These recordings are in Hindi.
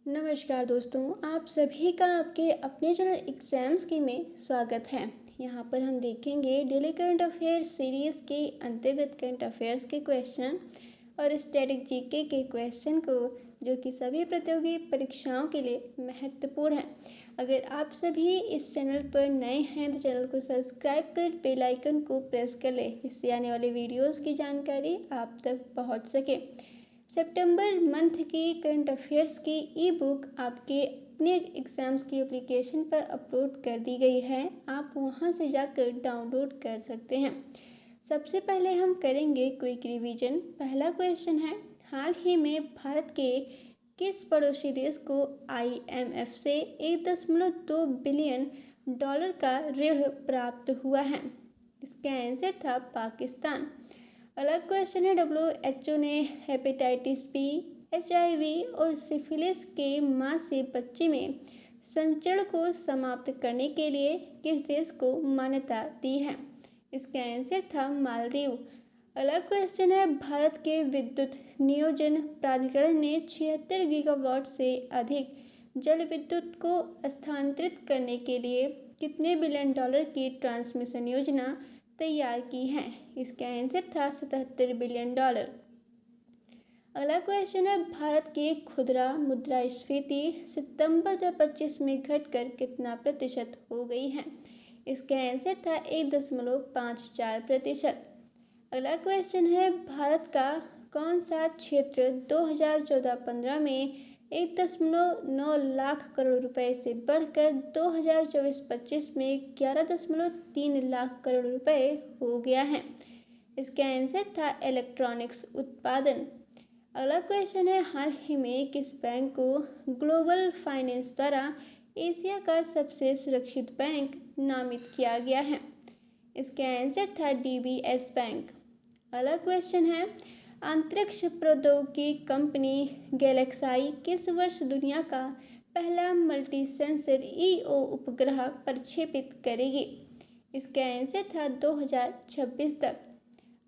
नमस्कार दोस्तों, आप सभी का आपके अपने चैनल एग्जाम्स की में स्वागत है। यहाँ पर हम देखेंगे डेली करंट अफेयर्स सीरीज़ के अंतर्गत करंट अफेयर्स के क्वेश्चन और स्टैटिक जीके के क्वेश्चन को, जो कि सभी प्रतियोगी परीक्षाओं के लिए महत्वपूर्ण है। अगर आप सभी इस चैनल पर नए हैं तो चैनल को सब्सक्राइब कर बेल आइकन को प्रेस कर लें, जिससे आने वाले वीडियोज़ की जानकारी आप तक पहुँच सके। सितंबर मंथ की करंट अफेयर्स की ई बुक आपके अपने एग्ज़ाम्स की एप्लीकेशन पर अपलोड कर दी गई है। आप वहां से जाकर डाउनलोड कर सकते हैं। सबसे पहले हम करेंगे क्विक रिवीजन। पहला क्वेश्चन है, हाल ही में भारत के किस पड़ोसी देश को IMF से $1.2 बिलियन का ऋण प्राप्त हुआ है? इसका आंसर था पाकिस्तान। अगला क्वेश्चन है, WHO ने हेपेटाइटिस बी, HIV और सिफिलिस के मां से बच्चे में संचरण को समाप्त करने के लिए किस देश को मान्यता दी है? इसका आंसर था मालदीव। अगला क्वेश्चन है, भारत के विद्युत नियोजन प्राधिकरण ने 76 गीगावाट से अधिक जल विद्युत को स्थानांतरित करने के लिए कितने बिलियन डॉलर की ट्रांसमिशन योजना तैयार की है? इसका आंसर था $77 बिलियन। अगला क्वेश्चन है, भारत की खुदरा मुद्रास्फीति सितंबर 2025 में घटकर कितना प्रतिशत हो गई है? इसका आंसर था 1.54%। अगला क्वेश्चन है, भारत का कौन सा क्षेत्र 2014-15 में 1.9 लाख करोड़ रुपए से बढ़कर 2024-25 में 11.3 लाख करोड़ रुपए हो गया है? इसका आंसर था इलेक्ट्रॉनिक्स उत्पादन। अगला क्वेश्चन है, हाल ही में किस बैंक को ग्लोबल फाइनेंस द्वारा एशिया का सबसे सुरक्षित बैंक नामित किया गया है? इसका आंसर था DBS बैंक। अगला क्वेश्चन है, अंतरिक्ष प्रौद्योगिकी कंपनी गैलेक्साई किस वर्ष दुनिया का पहला मल्टी सेंसर EO उपग्रह प्रक्षेपित करेगी? इसका आंसर था 2026 तक।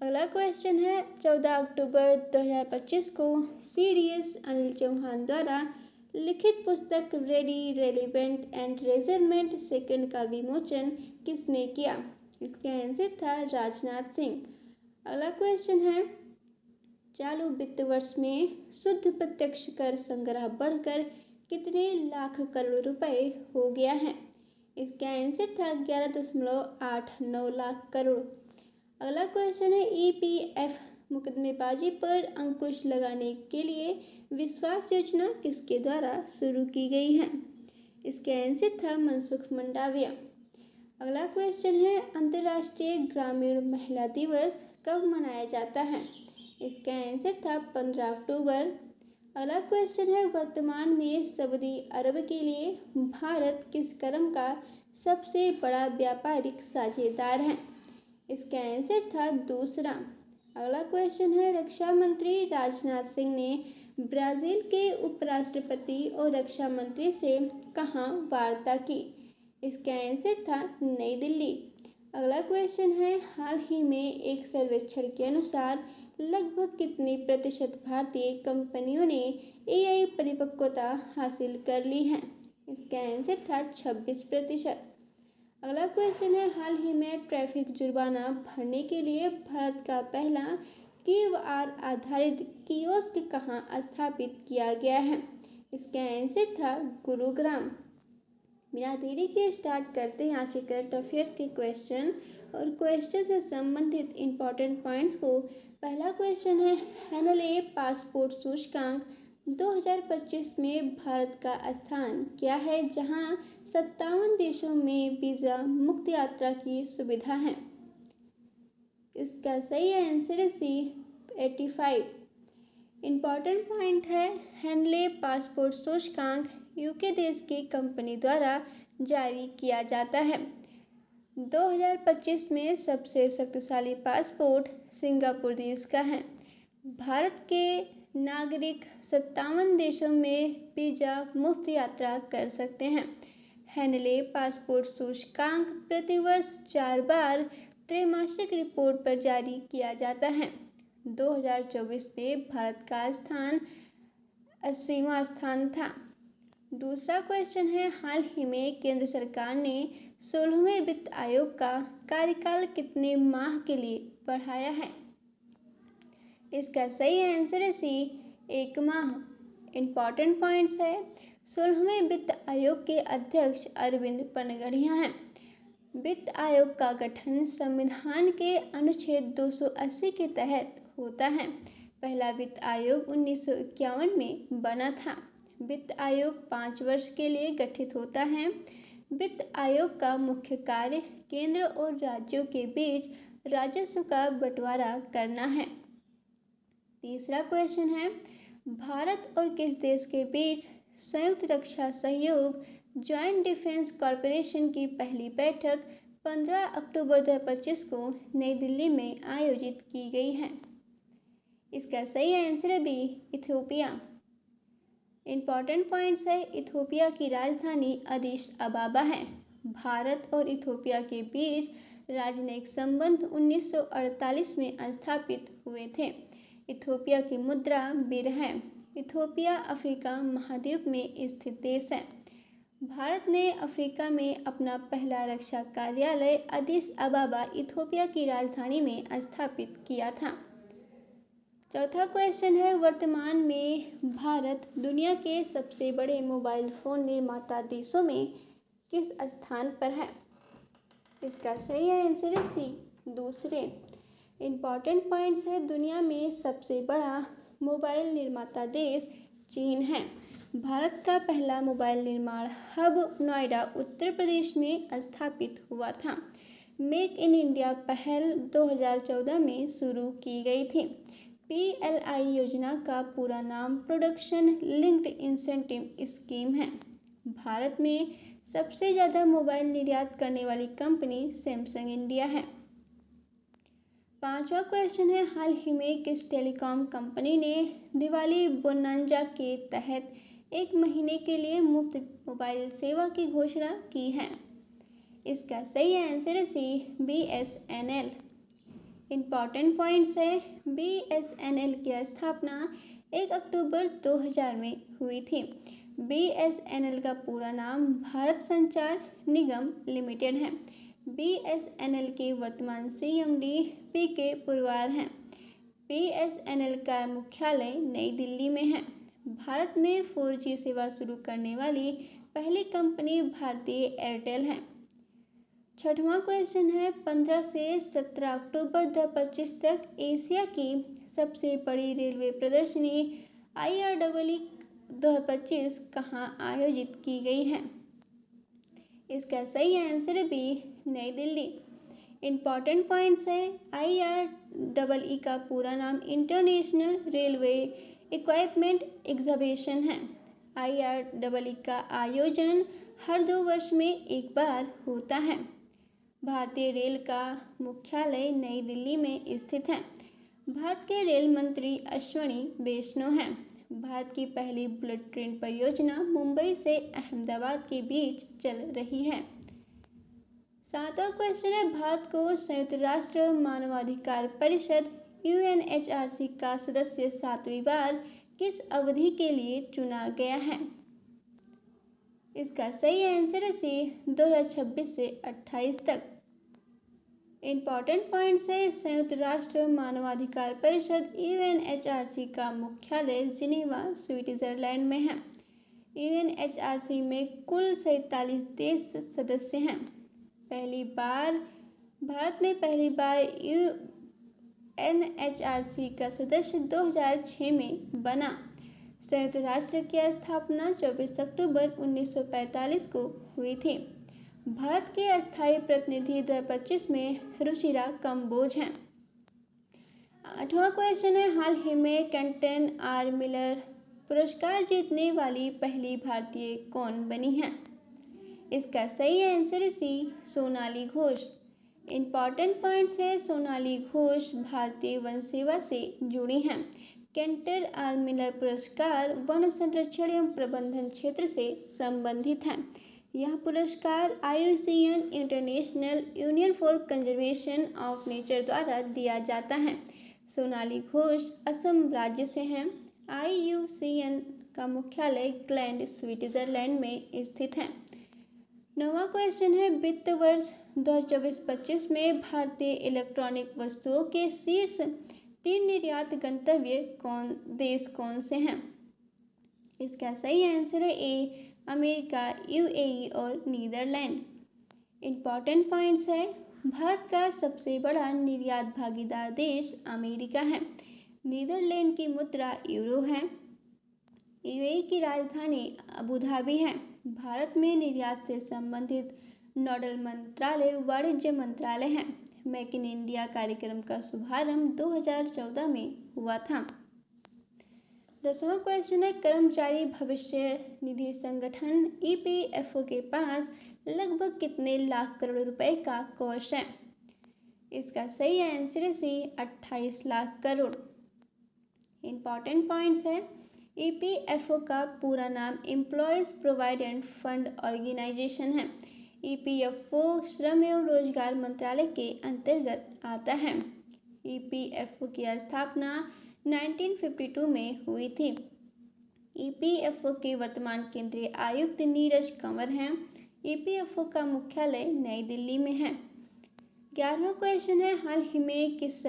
अगला क्वेश्चन है, 14 अक्टूबर 2025 को CDS अनिल चौहान द्वारा लिखित पुस्तक रेडी, रेलिवेंट एंड रेजरमेंट सेकंड का विमोचन किसने किया? इसका आंसर था राजनाथ सिंह। अगला क्वेश्चन है, चालू वित्त वर्ष में शुद्ध प्रत्यक्ष कर संग्रह बढ़कर कितने लाख करोड़ रुपए हो गया है? इसका आंसर था 11.89 लाख करोड़। अगला क्वेश्चन है, EPF मुकदमेबाजी पर अंकुश लगाने के लिए विश्वास योजना किसके द्वारा शुरू की गई है? इसका आंसर था मनसुख मंडाविया। अगला क्वेश्चन है, अंतर्राष्ट्रीय ग्रामीण महिला दिवस कब मनाया जाता है? इसका आंसर था 15 अक्टूबर। अगला क्वेश्चन है, वर्तमान में सऊदी अरब के लिए भारत किस क्रम का सबसे बड़ा व्यापारिक साझेदार है? इसका आंसर था दूसरा। अगला क्वेश्चन है, रक्षा मंत्री राजनाथ सिंह ने ब्राज़ील के उपराष्ट्रपति और रक्षा मंत्री से कहाँ वार्ता की? इसका आंसर था नई दिल्ली। अगला क्वेश्चन है, हाल ही में एक सर्वेक्षण के अनुसार लगभग कितनी प्रतिशत भारतीय कंपनियों ने AI परिपक्वता हासिल कर ली है? इसका आंसर था 26%। अगला क्वेश्चन है, हाल ही में ट्रैफिक जुर्माना भरने के लिए भारत का पहला QR आधारित कियोस्क कहाँ स्थापित किया गया है? इसका आंसर था गुरुग्राम। बिना देरी के स्टार्ट करते हैं आज के करंट अफेयर्स के क्वेश्चन और क्वेश्चन से संबंधित इम्पॉर्टेंट पॉइंट्स को। पहला क्वेश्चन है, हैनले पासपोर्ट सूचकांक 2025 में भारत का स्थान क्या है, जहां 57 देशों में वीज़ा मुक्त यात्रा की सुविधा है? इसका सही आंसर है C 85। इम्पॉर्टेंट पॉइंट है, हैनले पासपोर्ट सूचकांक UK देश की कंपनी द्वारा जारी किया जाता है। 2025 में सबसे शक्तिशाली पासपोर्ट सिंगापुर देश का है। भारत के नागरिक 57 देशों में वीज़ा मुफ्त यात्रा कर सकते हैं। हैनले पासपोर्ट सूचकांक प्रतिवर्ष 4 बार त्रैमासिक रिपोर्ट पर जारी किया जाता है। 2024 में भारत का स्थान 80वां स्थान था। दूसरा क्वेश्चन है, हाल ही में केंद्र सरकार ने 16वें वित्त आयोग का कार्यकाल कितने माह के लिए बढ़ाया है? इसका सही आंसर है सी, 1 माह। इम्पॉर्टेंट पॉइंट्स है, 16वें वित्त आयोग के अध्यक्ष अरविंद पनगड़िया हैं। वित्त आयोग का गठन संविधान के अनुच्छेद 280 के तहत होता है। पहला वित्त आयोग 1951 में बना था। वित्त आयोग 5 वर्ष के लिए गठित होता है। वित्त आयोग का मुख्य कार्य केंद्र और राज्यों के बीच राजस्व का बंटवारा करना है। तीसरा क्वेश्चन है, भारत और किस देश के बीच संयुक्त रक्षा सहयोग जॉइंट डिफेंस कॉरपोरेशन की पहली बैठक 15 अक्टूबर 2025 को नई दिल्ली में आयोजित की गई है? इसका सही आंसर है बी, इथियोपिया। इम्पॉर्टेंट पॉइंट्स है, इथियोपिया की राजधानी अदिस अबाबा है। भारत और इथियोपिया के बीच राजनयिक संबंध 1948 में स्थापित हुए थे। इथियोपिया की मुद्रा बिर है। इथियोपिया अफ्रीका महाद्वीप में स्थित देश है। भारत ने अफ्रीका में अपना पहला रक्षा कार्यालय अदिस अबाबा इथियोपिया की राजधानी में स्थापित किया था। चौथा क्वेश्चन है, वर्तमान में भारत दुनिया के सबसे बड़े मोबाइल फ़ोन निर्माता देशों में किस स्थान पर है? इसका सही आंसर है सी, दूसरे। इम्पॉर्टेंट पॉइंट्स है, दुनिया में सबसे बड़ा मोबाइल निर्माता देश चीन है। भारत का पहला मोबाइल निर्माण हब नोएडा उत्तर प्रदेश में स्थापित हुआ था। मेक इन इंडिया पहल 2014 में शुरू की गई थी। PLI योजना का पूरा नाम प्रोडक्शन लिंक्ड इंसेंटिव स्कीम है। भारत में सबसे ज़्यादा मोबाइल निर्यात करने वाली कंपनी सैमसंग इंडिया है। पांचवा क्वेश्चन है, हाल ही में किस टेलीकॉम कंपनी ने दिवाली बोनांजा के तहत 1 महीने के लिए मुफ्त मोबाइल सेवा की घोषणा की है? इसका सही आंसर है सी, BSNL। इम्पॉर्टेंट पॉइंट्स है, BSNL की स्थापना 1 अक्टूबर 2000 में हुई थी। BSNL का पूरा नाम भारत संचार निगम लिमिटेड है। BSNL के वर्तमान CMD PK पुरवार हैं। BSNL का मुख्यालय नई दिल्ली में है। भारत में 4G सेवा शुरू करने वाली पहली कंपनी भारतीय एयरटेल है। छठवां क्वेश्चन है, 15 से 17 अक्टूबर 2025 तक एशिया की सबसे बड़ी रेलवे प्रदर्शनी IREE 2025 कहाँ आयोजित की गई है? इसका सही आंसर है बी, नई दिल्ली। इम्पॉर्टेंट पॉइंट्स है, IREE का पूरा नाम इंटरनेशनल रेलवे इक्विपमेंट एग्जीबिशन है। IREE का आयोजन हर 2 वर्ष में एक बार होता है। भारतीय रेल का मुख्यालय नई दिल्ली में स्थित है। भारत के रेल मंत्री अश्विनी वैष्णव हैं। भारत की पहली बुलेट ट्रेन परियोजना मुंबई से अहमदाबाद के बीच चल रही है। 7वां क्वेश्चन है, भारत को संयुक्त राष्ट्र मानवाधिकार परिषद UNHRC का सदस्य 7वीं बार किस अवधि के लिए चुना गया है? इसका सही आंसर है सी, 2026 से 28 तक। इम्पॉर्टेंट पॉइंट्स है, संयुक्त राष्ट्र मानवाधिकार परिषद UNHRC का मुख्यालय जिनेवा स्विट्जरलैंड में है। UNHRC में कुल 47 देश सदस्य हैं। भारत में पहली बार UNHRC का सदस्य 2006 में बना। संयुक्त राष्ट्र की स्थापना 24 अक्टूबर 1945 को हुई थी। भारत के अस्थायी प्रतिनिधि 2025 में रुचिरा कंबोज हैं। 8वां क्वेश्चन है, हाल ही में कैंटन आर मिलर पुरस्कार जीतने वाली पहली भारतीय कौन बनी है? इसका सही आंसर है सी, सोनाली घोष। इम्पॉर्टेंट पॉइंट्स है, सोनाली घोष भारतीय वन सेवा से जुड़ी हैं। कैंटर आर मिलर पुरस्कार वन संरक्षण एवं प्रबंधन क्षेत्र से संबंधित है। यह पुरस्कार IUCN international union for conservation of nature द्वारा दिया जाता है। सोनाली घोष असम राज्य से हैं। IUCN का मुख्यालय ग्लैंड स्विट्जरलैंड में स्थित है। 9वां क्वेश्चन है, वित्त वर्ष 2024-25 में भारतीय इलेक्ट्रॉनिक वस्तुओं के शीर्ष 3 निर्यात गंतव्य देश कौन से हैं? इसका सही आंसर है ए, अमेरिका, यूएई और नीदरलैंड। इम्पॉर्टेंट पॉइंट्स है, भारत का सबसे बड़ा निर्यात भागीदार देश अमेरिका है। नीदरलैंड की मुद्रा यूरो है। यूएई की राजधानी अबू धाबी है। भारत में निर्यात से संबंधित नोडल मंत्रालय वाणिज्य मंत्रालय है। मेक इन इंडिया कार्यक्रम का शुभारंभ 2014 में हुआ था। 10वां क्वेश्चन है, कर्मचारी भविष्य निधि संगठन ईपीएफओ के पास लगभग कितने लाख करोड़ रुपए का कोष है? इसका सही आंसर है सी, 28 लाख करोड़। इम्पॉर्टेंट पॉइंट्स है, ईपीएफओ का पूरा नाम एम्प्लॉयज़ प्रोविडेंट फंड ऑर्गेनाइजेशन है। ईपीएफओ श्रम एवं रोजगार मंत्रालय के अंतर्गत आता है। ईपीएफओ की स्थापना 1952 में हुई थी। ईपीएफओ के वर्तमान केंद्रीय आयुक्त नीरज कंवर हैं। ईपीएफओ का मुख्यालय नई दिल्ली में है। 11वां क्वेश्चन है, हाल ही में किस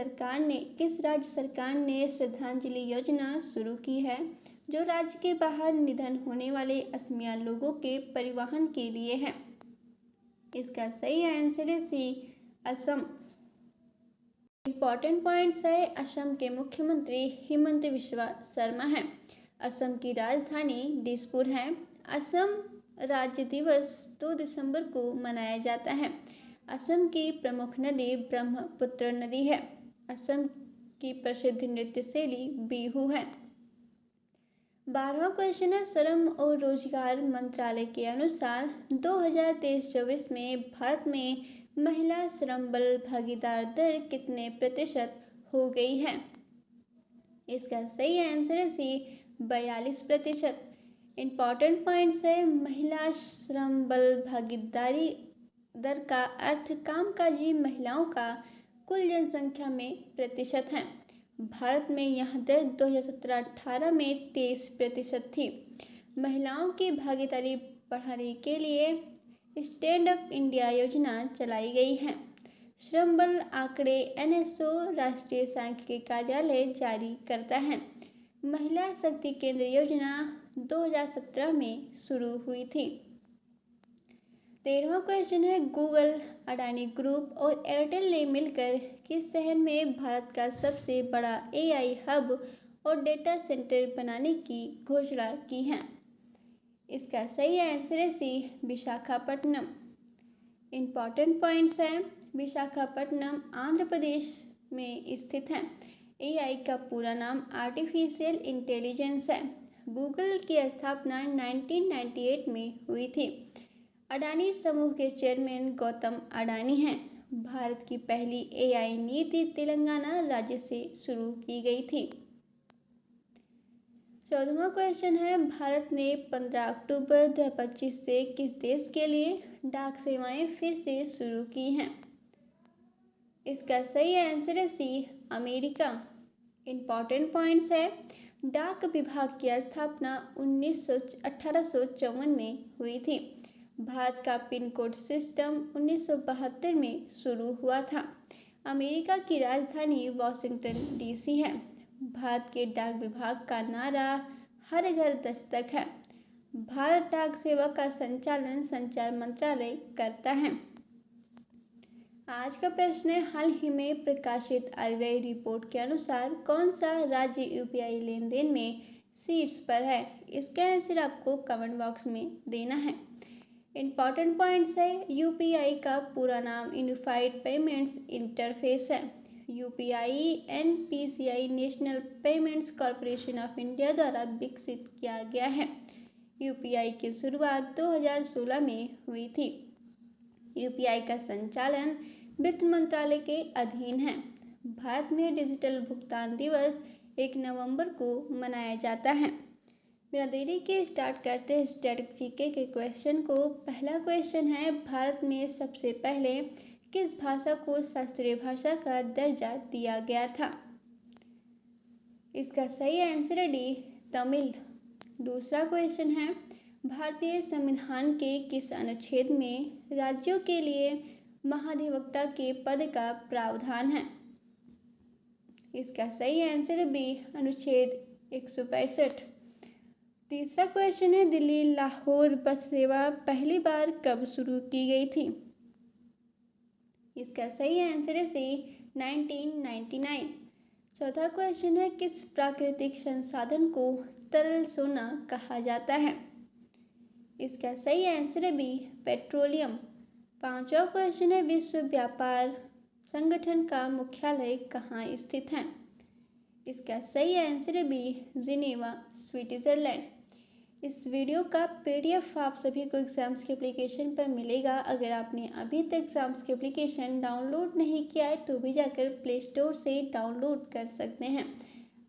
राज्य सरकार ने श्रद्धांजलि योजना शुरू की है जो राज्य के बाहर निधन होने वाले असमिया लोगों के परिवहन के लिए है? इसका सही आंसर है सी, असम। इम्पॉर्टेंट पॉइंट्स है, असम के मुख्यमंत्री हिमंत बिस्वा शर्मा हैं। असम की राजधानी दिसपुर है। असम राज्य दिवस 2 दिसंबर को मनाया जाता है। असम की प्रमुख नदी ब्रह्मपुत्र नदी है। असम की प्रसिद्ध नृत्य शैली बिहू है। 12वां क्वेश्चन है, श्रम और रोजगार मंत्रालय के अनुसार 2023-24 में भारत में महिला श्रम बल भागीदार दर कितने प्रतिशत हो गई है? इसका सही आंसर है सी, 42%। इम्पॉर्टेंट पॉइंट्स है, महिला श्रम बल भागीदारी दर का अर्थ कामकाजी महिलाओं का कुल जनसंख्या में प्रतिशत है। भारत में यह दर 2017-18 में 23% थी। महिलाओं की भागीदारी बढ़ाने के लिए स्टैंड अप इंडिया योजना चलाई गई है। श्रम बल आंकड़े एनएसओ राष्ट्रीय सांख्यिकी कार्यालय जारी करता है। महिला शक्ति केंद्र योजना 2017 में शुरू हुई थी। 13वां क्वेश्चन है, गूगल, अडानी ग्रुप और एयरटेल ने मिलकर किस शहर में भारत का सबसे बड़ा एआई हब और डेटा सेंटर बनाने की घोषणा की है? इसका सही आंसर है सी, विशाखापट्टनम। इम्पॉर्टेंट पॉइंट्स हैं, विशाखापट्टनम आंध्र प्रदेश में स्थित है। एआई का पूरा नाम आर्टिफिशियल इंटेलिजेंस है। गूगल की स्थापना 1998 में हुई थी। अडानी समूह के चेयरमैन गौतम अडानी हैं। भारत की पहली एआई नीति तेलंगाना राज्य से शुरू की गई थी। 14वां क्वेश्चन है, भारत ने 15 अक्टूबर 2025 से किस देश के लिए डाक सेवाएं फिर से शुरू की हैं? इसका सही आंसर है सी, अमेरिका। इम्पॉर्टेंट पॉइंट्स है, डाक विभाग की स्थापना 1854 में हुई थी। भारत का पिन कोड सिस्टम 1972 में शुरू हुआ था। अमेरिका की राजधानी वाशिंगटन डीसी है। भारत के डाक विभाग का नारा हर घर दस्तक है। भारत डाक सेवा का संचालन संचार मंत्रालय करता है। आज का प्रश्न है, हाल ही में प्रकाशित आरबीआई रिपोर्ट के अनुसार कौन सा राज्य यूपीआई लेन देन में शीर्ष पर है? इसका आंसर आपको कमेंट बॉक्स में देना है। इम्पॉर्टेंट पॉइंट्स है, यूपीआई का पूरा नाम यूनिफाइड पेमेंट्स इंटरफेस है। UPI NPCI national payments corporation of India द्वारा विकसित किया गया है। यूपीआई की शुरुआत 2016 में हुई थी। यूपीआई का संचालन वित्त मंत्रालय के अधीन है। भारत में डिजिटल भुगतान दिवस 1 नवंबर को मनाया जाता है। बिना देरी के स्टार्ट करते हैं स्टैटिक जीके के क्वेश्चन को। पहला क्वेश्चन है, भारत में सबसे पहले किस भाषा को शास्त्रीय भाषा का दर्जा दिया गया था? इसका सही आंसर है डी, तमिल। दूसरा क्वेश्चन है, भारतीय संविधान के किस अनुच्छेद में राज्यों के लिए महाधिवक्ता के पद का प्रावधान है? इसका सही आंसर है बी, अनुच्छेद 165। तीसरा क्वेश्चन है, दिल्ली लाहौर बस सेवा पहली बार कब शुरू की गई थी? इसका सही आंसर है सी, 1999। चौथा क्वेश्चन है, किस प्राकृतिक संसाधन को तरल सोना कहा जाता है? इसका सही आंसर है बी, पेट्रोलियम। पांचवा क्वेश्चन है, विश्व व्यापार संगठन का मुख्यालय कहाँ स्थित है? इसका सही आंसर है बी, जिनेवा, स्विट्जरलैंड। इस वीडियो का PDF आप सभी को एग्ज़ाम्स के एप्लीकेशन पर मिलेगा। अगर आपने अभी तक एग्ज़ाम्स के एप्लीकेशन डाउनलोड नहीं किया है तो भी जाकर प्ले स्टोर से डाउनलोड कर सकते हैं।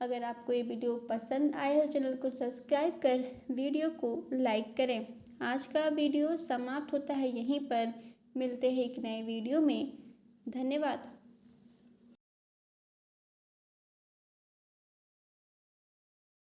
अगर आपको ये वीडियो पसंद आए तो चैनल को सब्सक्राइब कर वीडियो को लाइक करें। आज का वीडियो समाप्त होता है यहीं पर। मिलते हैं एक नए वीडियो में। धन्यवाद।